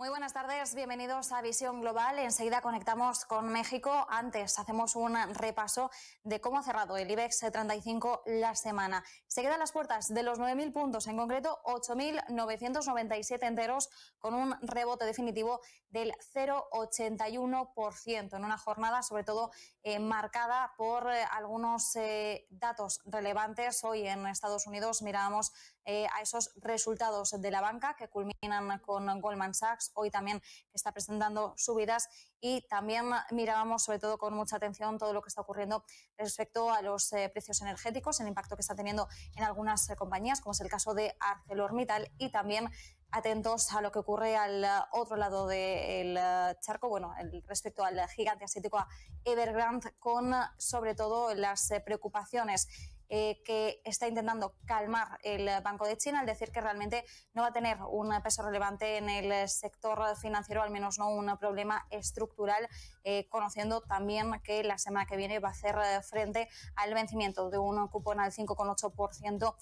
Muy buenas tardes, bienvenidos a Visión Global. Enseguida conectamos con México. Antes hacemos un repaso de cómo ha cerrado el IBEX 35 la semana. Se quedan las puertas de los 9.000 puntos, en concreto 8.997 enteros, con un rebote definitivo del 0,81%, en una jornada sobre todo marcada por algunos datos relevantes. Hoy en Estados Unidos mirábamos a esos resultados de la banca que culminan con Goldman Sachs, hoy también que está presentando subidas, y también mirábamos sobre todo con mucha atención todo lo que está ocurriendo respecto a los precios energéticos, el impacto que está teniendo en algunas compañías, como es el caso de ArcelorMittal, y también atentos a lo que ocurre al otro lado del charco, respecto al gigante asiático, a Evergrande, con sobre todo las preocupaciones que está intentando calmar el Banco de China, al decir que realmente no va a tener un peso relevante en el sector financiero, al menos no un problema estructural, conociendo también que la semana que viene va a hacer frente al vencimiento de un cupón al 5,8%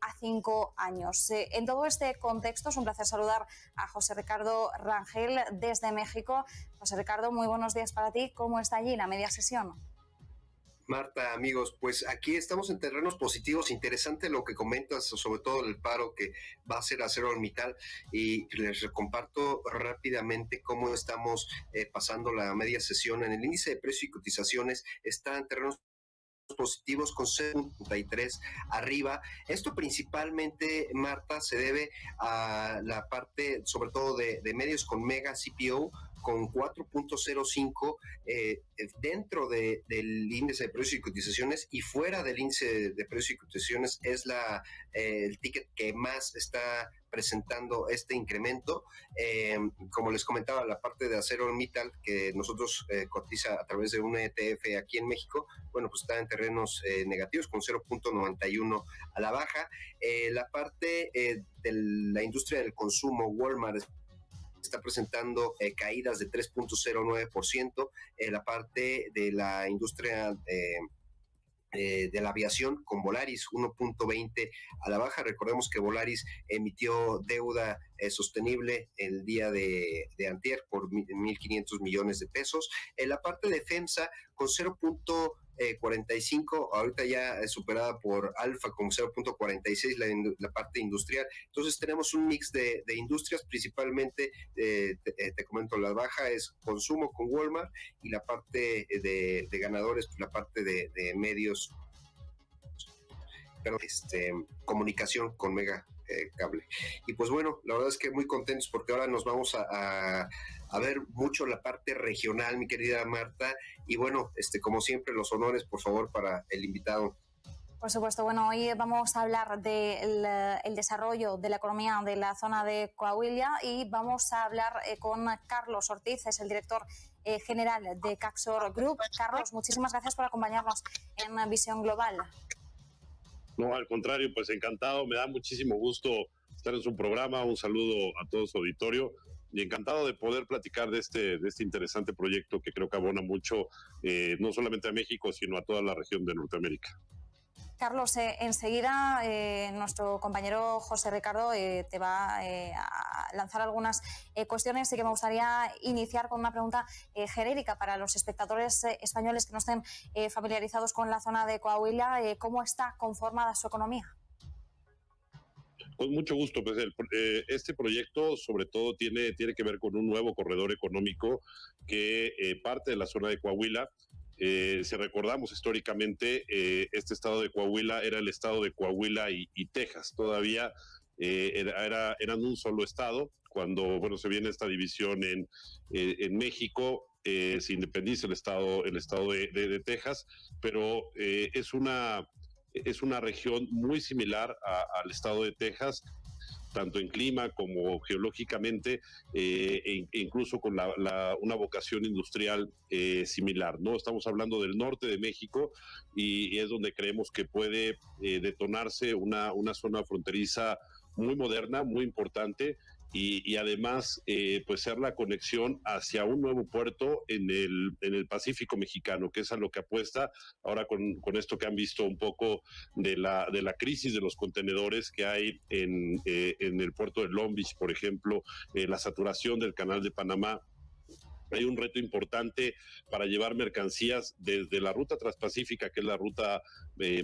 a 5 años. En todo este contexto es un placer saludar a José Ricardo Rangel desde México. José Ricardo, muy buenos días para ti. ¿Cómo está allí la media sesión? Marta, amigos, pues aquí estamos en terrenos positivos. Interesante lo que comentas, sobre todo el paro que va a hacer ArcelorMittal, y les comparto rápidamente cómo estamos pasando la media sesión. En el índice de precios y cotizaciones está en terrenos positivos con 0.33 arriba. Esto principalmente, Marta, se debe a la parte sobre todo de medios con mega CPO con 4.05 dentro del índice de precios y cotizaciones, y fuera del índice de precios y cotizaciones es el ticket que más está presentando este incremento. Como les comentaba, la parte de ArcelorMittal, que nosotros cotiza a través de un ETF aquí en México, bueno, pues está en terrenos negativos con 0.91 a la baja. La parte de la industria del consumo, Walmart está presentando caídas de 3.09%. La parte de la industria de la aviación con Volaris 1.20 a la baja. Recordemos que Volaris emitió deuda sostenible el día de antier por 1.500 millones de pesos. En la parte de FEMSA con 0.45, ahorita ya es superada por Alfa con 0.46 la parte industrial. Entonces tenemos un mix de industrias, principalmente te comento, la baja es consumo con Walmart, y la parte de ganadores, la parte de medios, pero comunicación con Mega Cable. Y pues bueno, la verdad es que muy contentos porque ahora nos vamos a ver mucho la parte regional, mi querida Marta, y bueno, como siempre, los honores, por favor, para el invitado. Por supuesto. Bueno, hoy vamos a hablar del desarrollo de la economía de la zona de Coahuila, y vamos a hablar con Carlos Ortiz, es el director general de Caxor Group. Carlos, muchísimas gracias por acompañarnos en Visión Global. No, al contrario, pues encantado, me da muchísimo gusto estar en su programa. Un saludo a todo su auditorio y encantado de poder platicar de este interesante proyecto que creo que abona mucho, no solamente a México, sino a toda la región de Norteamérica. Carlos, enseguida nuestro compañero José Ricardo te va a lanzar algunas cuestiones, y que me gustaría iniciar con una pregunta genérica para los espectadores españoles que no estén familiarizados con la zona de Coahuila. ¿Cómo está conformada su economía? Con mucho gusto, pues este proyecto sobre todo tiene que ver con un nuevo corredor económico que parte de la zona de Coahuila. Si recordamos históricamente, este estado de Coahuila era el estado de Coahuila y Texas. Todavía eran un solo estado. Cuando se viene esta división en México, se independiza el estado de Texas, pero es una región muy similar al estado de Texas, tanto en clima como geológicamente, e incluso con una vocación industrial similar, ¿no? Estamos hablando del norte de México, y es donde creemos que puede detonarse una zona fronteriza muy moderna, muy importante, y además pues ser la conexión hacia un nuevo puerto en el Pacífico mexicano, que es a lo que apuesta ahora con esto que han visto un poco de la crisis de los contenedores que hay en el puerto de Long Beach, por ejemplo, la saturación del canal de Panamá. Hay un reto importante para llevar mercancías desde la ruta transpacífica, que es la ruta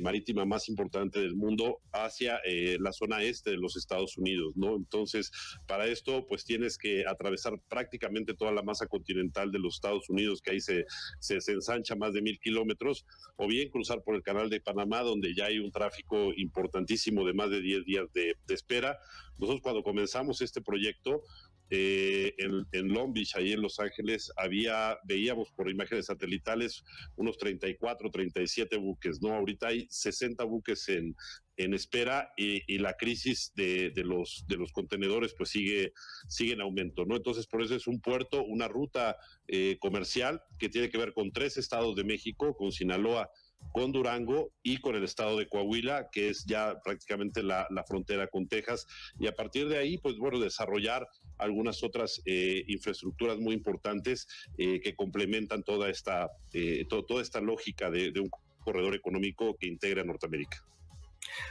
marítima más importante del mundo, hacia la zona este de los Estados Unidos, ¿no? Entonces, para esto, pues tienes que atravesar prácticamente toda la masa continental de los Estados Unidos, que ahí se ensancha más de 1,000 kilómetros, o bien cruzar por el canal de Panamá, donde ya hay un tráfico importantísimo de más de 10 días de espera. Nosotros cuando comenzamos este proyecto, en Long Beach, ahí en Los Ángeles, veíamos por imágenes satelitales unos 34, 37 buques, ¿no? Ahorita hay 60 buques en espera y la crisis de los contenedores pues sigue en aumento, ¿no? Entonces, por eso es un puerto, una ruta comercial que tiene que ver con 3 estados de México, con Sinaloa, con Durango y con el estado de Coahuila, que es ya prácticamente la frontera con Texas, y a partir de ahí, pues bueno, desarrollar algunas otras infraestructuras muy importantes que complementan toda esta lógica de un corredor económico que integra Norteamérica.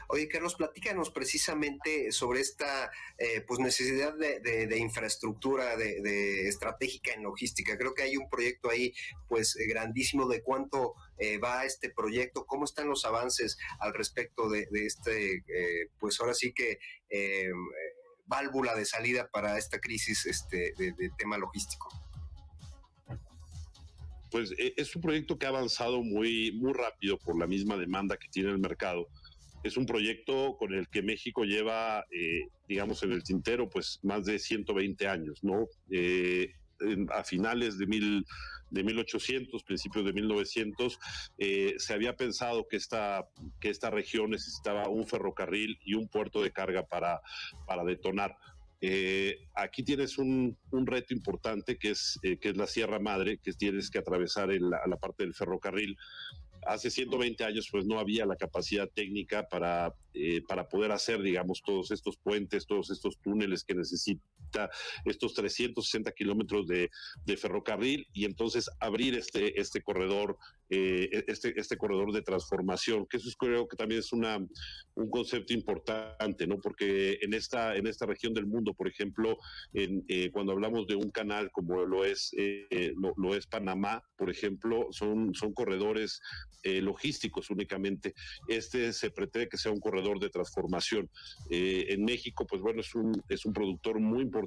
Oye, Carlos, platícanos precisamente sobre esta pues necesidad de infraestructura de estratégica en logística. Creo que hay un proyecto ahí pues grandísimo. ¿De cuánto va este proyecto? ¿Cómo están los avances al respecto de este pues ahora sí que válvula de salida para esta crisis de tema logístico? Pues es un proyecto que ha avanzado muy rápido por la misma demanda que tiene el mercado. Es un proyecto con el que México lleva, digamos, en el tintero, pues más de 120 años, ¿no? A finales de 1800, principios de 1900, se había pensado que esta región necesitaba un ferrocarril y un puerto de carga para detonar. Aquí tienes un reto importante que es la Sierra Madre, que tienes que atravesar la parte del ferrocarril. Hace 120 años pues no había la capacidad técnica para poder hacer, digamos, todos estos puentes, todos estos túneles que necesita estos 360 kilómetros de ferrocarril, y entonces abrir este corredor, este corredor de transformación, que eso creo que también es un concepto importante, ¿no? Porque en esta región del mundo, por ejemplo, cuando hablamos de un canal como lo es Panamá, por ejemplo, son corredores logísticos únicamente. Se pretende que sea un corredor de transformación. En México, pues bueno, es un productor muy importante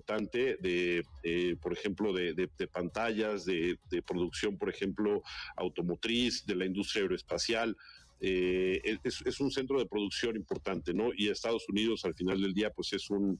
por ejemplo, de pantallas, de producción, por ejemplo, automotriz, de la industria aeroespacial. Es un centro de producción importante, ¿no? Y Estados Unidos, al final del día, pues es un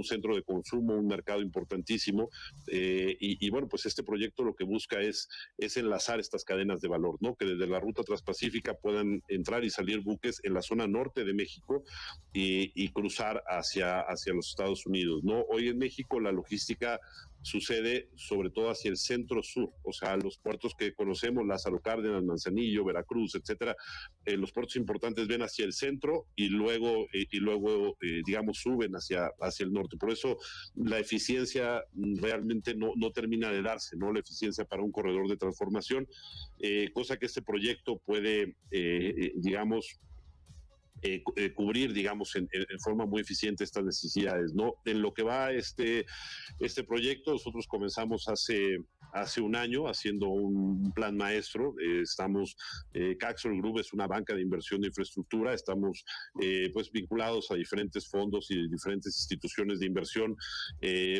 centro de consumo, un mercado importantísimo, y bueno, pues este proyecto lo que busca es enlazar estas cadenas de valor, ¿no? Que desde la ruta transpacífica puedan entrar y salir buques en la zona norte de México y cruzar hacia los Estados Unidos, ¿no? Hoy en México la logística sucede sobre todo hacia el centro-sur, o sea, los puertos que conocemos, Lázaro Cárdenas, Manzanillo, Veracruz, etcétera, los puertos importantes ven hacia el centro y luego digamos, suben hacia el norte. Por eso la eficiencia realmente no termina de darse, ¿no? La eficiencia para un corredor de transformación, cosa que este proyecto puede, digamos, cubrir, digamos, en forma muy eficiente estas necesidades, ¿no? En lo que va este proyecto, nosotros comenzamos hace un año haciendo un plan maestro. Caxor Group es una banca de inversión de infraestructura. Estamos pues vinculados a diferentes fondos y diferentes instituciones de inversión.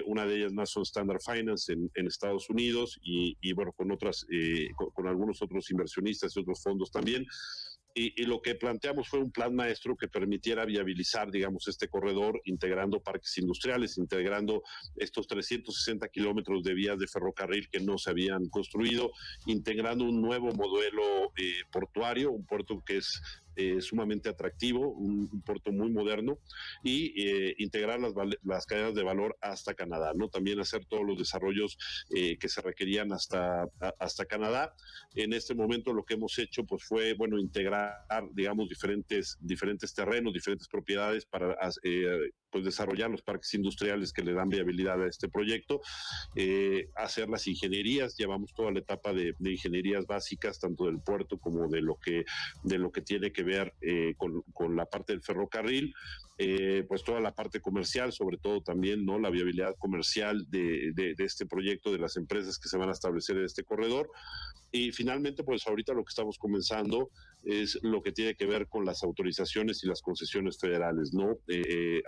Una de ellas National Standard Finance en Estados Unidos y bueno, con algunos otros inversionistas y otros fondos también. Y lo que planteamos fue un plan maestro que permitiera viabilizar, digamos, este corredor, integrando parques industriales, integrando estos 360 kilómetros de vías de ferrocarril que no se habían construido, integrando un nuevo modelo portuario, un puerto que es sumamente atractivo, un puerto muy moderno, y integrar las cadenas de valor hasta Canadá, ¿no? También hacer todos los desarrollos que se requerían hasta Canadá. En este momento lo que hemos hecho pues fue, bueno, integrar, digamos, diferentes terrenos, diferentes propiedades para pues desarrollar los parques industriales que le dan viabilidad a este proyecto, hacer las ingenierías, llevamos toda la etapa de ingenierías básicas, tanto del puerto como de lo que tiene que ver con la parte del ferrocarril, pues toda la parte comercial, sobre todo también, ¿no?, la viabilidad comercial de este proyecto, de las empresas que se van a establecer en este corredor. Y finalmente, pues ahorita lo que estamos comenzando es lo que tiene que ver con las autorizaciones y las concesiones federales, ¿no?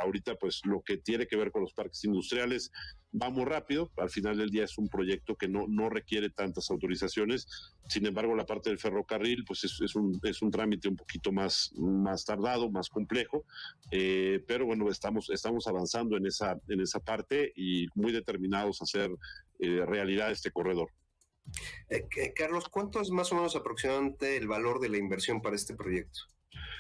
Ahorita, pues lo que tiene que ver con los parques industriales va muy rápido. Al final del día es un proyecto que no requiere tantas autorizaciones. Sin embargo, la parte del ferrocarril, pues es un trámite un poquito más tardado, más complejo. Pero bueno, estamos avanzando en esa parte y muy determinados a hacer realidad este corredor. Carlos, ¿cuánto es más o menos aproximadamente el valor de la inversión para este proyecto?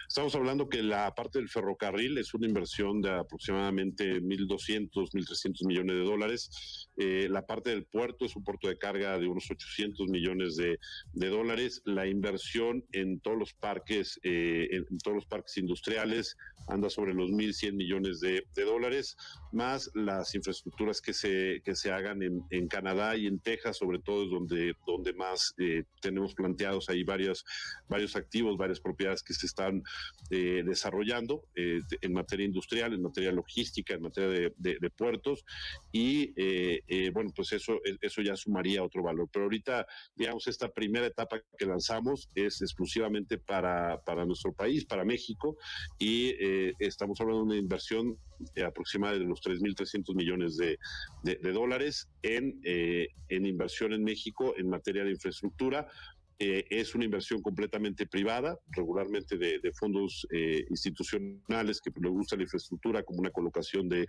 Estamos hablando que la parte del ferrocarril es una inversión de aproximadamente 1.200, 1.300 millones de dólares. La parte del puerto es un puerto de carga de unos 800 millones de dólares. La inversión en todos los parques industriales anda sobre los 1.100 millones de dólares, más las infraestructuras que se hagan en Canadá y en Texas, sobre todo es donde más tenemos planteados ahí varios activos, varias propiedades que se están desarrollando en materia industrial, en materia logística, en materia de puertos, y bueno, pues eso ya sumaría otro valor. Pero ahorita, digamos, esta primera etapa que lanzamos es exclusivamente para nuestro país, para México, y estamos hablando de una inversión aproximada de los 3.300 millones de dólares en inversión en México en materia de infraestructura. Es una inversión completamente privada, regularmente de fondos institucionales que les gusta la infraestructura como una colocación de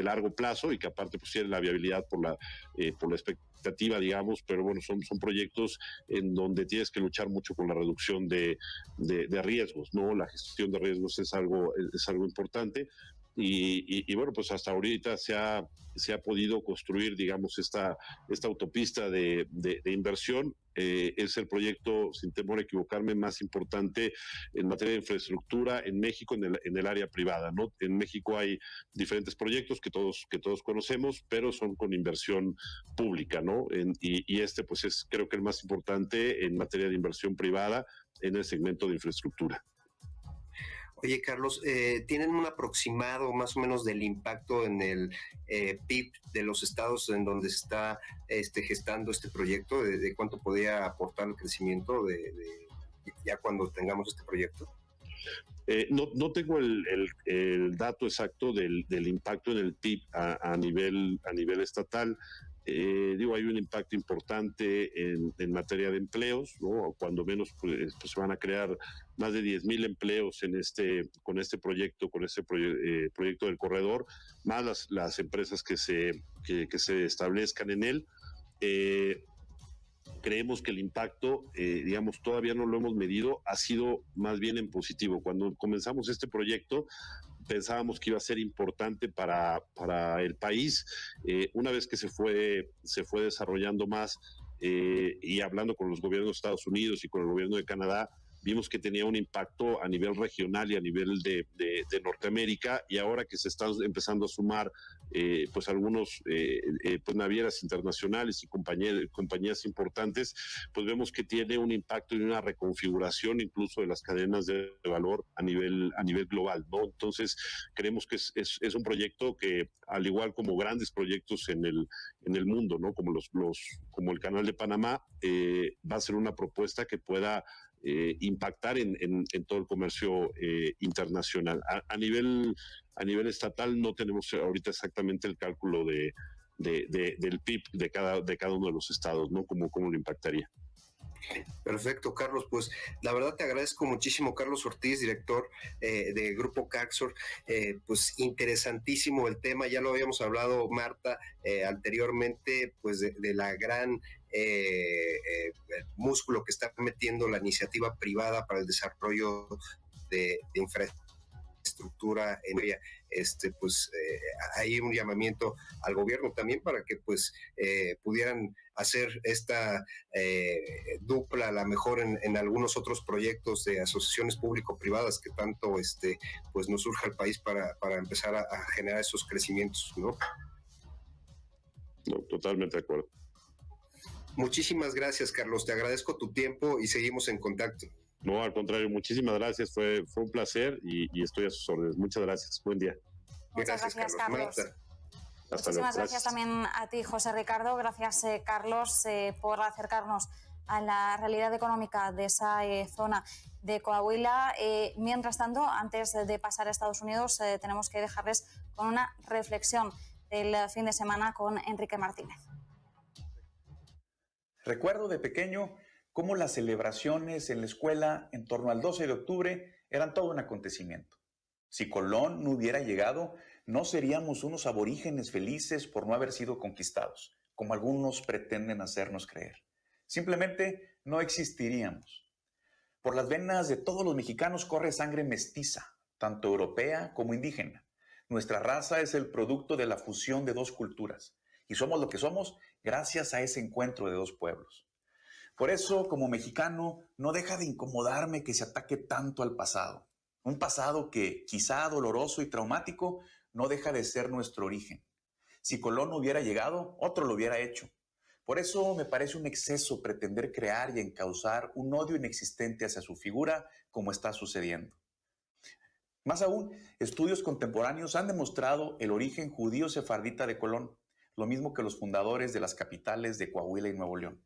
largo plazo y que aparte pues tiene la viabilidad por la expectativa, digamos, pero bueno, son proyectos en donde tienes que luchar mucho con la reducción de riesgos, ¿no? La gestión de riesgos es algo importante. Y bueno, pues hasta ahorita se ha podido construir, digamos, esta autopista de inversión. Es el proyecto, sin temor a equivocarme, más importante en materia de infraestructura en México, en el área privada, ¿no? En México hay diferentes proyectos que todos conocemos, pero son con inversión pública, ¿no? Y este, pues, es creo que el más importante en materia de inversión privada en el segmento de infraestructura. Oye, Carlos, ¿tienen un aproximado más o menos del impacto en el PIB de los estados en donde se está gestando este proyecto? ¿De cuánto podría aportar el crecimiento ya cuando tengamos este proyecto? No tengo el dato exacto del impacto en el PIB a nivel estatal. Hay un impacto importante en materia de empleos, ¿no? Cuando menos pues se van a crear más de 10,000 empleos con este proyecto del corredor, más las empresas que se establezcan en él. Creemos que el impacto, digamos, todavía no lo hemos medido, ha sido más bien en positivo. Cuando comenzamos este proyecto, pensábamos que iba a ser importante para el país. Una vez que se fue desarrollando más y hablando con los gobiernos de Estados Unidos y con el gobierno de Canadá, vimos que tenía un impacto a nivel regional y a nivel de Norteamérica, y ahora que se están empezando a sumar pues algunos pues navieras internacionales y compañías importantes, pues vemos que tiene un impacto y una reconfiguración incluso de las cadenas de valor a nivel global, ¿no? Entonces creemos que es un proyecto que, al igual como grandes proyectos en el mundo, ¿no? Como como el Canal de Panamá, va a ser una propuesta que pueda impactar en todo el comercio internacional. A nivel estatal no tenemos ahorita exactamente el cálculo del PIB de cada uno de los estados, ¿no? ¿Cómo lo impactaría? Perfecto, Carlos. Pues la verdad te agradezco muchísimo, Carlos Ortiz, director de Grupo Caxor. Pues interesantísimo el tema, ya lo habíamos hablado, Marta, anteriormente, pues de la gran músculo que está metiendo la iniciativa privada para el desarrollo de infraestructura estructura en ella, pues hay un llamamiento al gobierno también para que pues pudieran hacer esta dupla a lo mejor en algunos otros proyectos de asociaciones público-privadas que tanto pues nos surge al país para empezar a generar esos crecimientos, ¿no? No, totalmente de acuerdo. Muchísimas gracias, Carlos. Te agradezco tu tiempo y seguimos en contacto. No, al contrario, muchísimas gracias. Fue un placer y estoy a sus órdenes. Muchas gracias. Buen día. Muchas gracias, Carlos. Muchísimas gracias también a ti, José Ricardo. Gracias, Carlos, por acercarnos a la realidad económica de esa zona de Coahuila. Mientras tanto, antes de pasar a Estados Unidos, tenemos que dejarles con una reflexión del fin de semana con Enrique Martínez. Recuerdo de pequeño cómo las celebraciones en la escuela en torno al 12 de octubre eran todo un acontecimiento. Si Colón no hubiera llegado, no seríamos unos aborígenes felices por no haber sido conquistados, como algunos pretenden hacernos creer. Simplemente no existiríamos. Por las venas de todos los mexicanos corre sangre mestiza, tanto europea como indígena. Nuestra raza es el producto de la fusión de dos culturas, y somos lo que somos gracias a ese encuentro de dos pueblos. Por eso, como mexicano, no deja de incomodarme que se ataque tanto al pasado. Un pasado que, quizá doloroso y traumático, no deja de ser nuestro origen. Si Colón no hubiera llegado, otro lo hubiera hecho. Por eso me parece un exceso pretender crear y encauzar un odio inexistente hacia su figura, como está sucediendo. Más aún, estudios contemporáneos han demostrado el origen judío sefardita de Colón, lo mismo que los fundadores de las capitales de Coahuila y Nuevo León.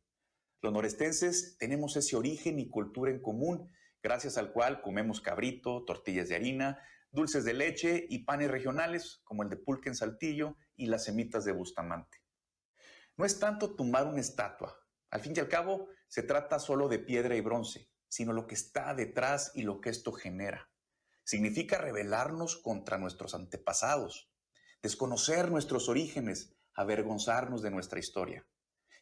Los norestenses tenemos ese origen y cultura en común, gracias al cual comemos cabrito, tortillas de harina, dulces de leche y panes regionales, como el de pulque en Saltillo y las semitas de Bustamante. No es tanto tumbar una estatua. Al fin y al cabo, se trata solo de piedra y bronce, sino lo que está detrás y lo que esto genera. Significa rebelarnos contra nuestros antepasados, desconocer nuestros orígenes, avergonzarnos de nuestra historia.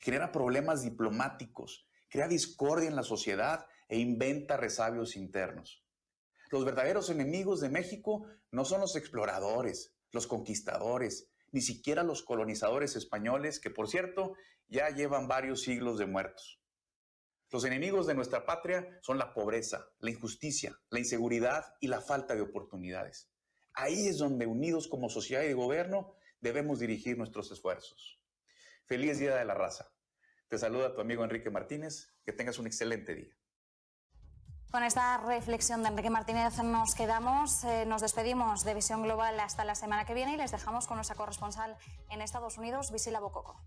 Genera problemas diplomáticos, crea discordia en la sociedad e inventa resabios internos. Los verdaderos enemigos de México no son los exploradores, los conquistadores, ni siquiera los colonizadores españoles, que por cierto ya llevan varios siglos de muertos. Los enemigos de nuestra patria son la pobreza, la injusticia, la inseguridad y la falta de oportunidades. Ahí es donde, unidos como sociedad y gobierno, debemos dirigir nuestros esfuerzos. Feliz Día de la Raza. Te saluda tu amigo Enrique Martínez. Que tengas un excelente día. Con esta reflexión de Enrique Martínez nos quedamos, nos despedimos de Visión Global hasta la semana que viene y les dejamos con nuestra corresponsal en Estados Unidos, Visila Bococo.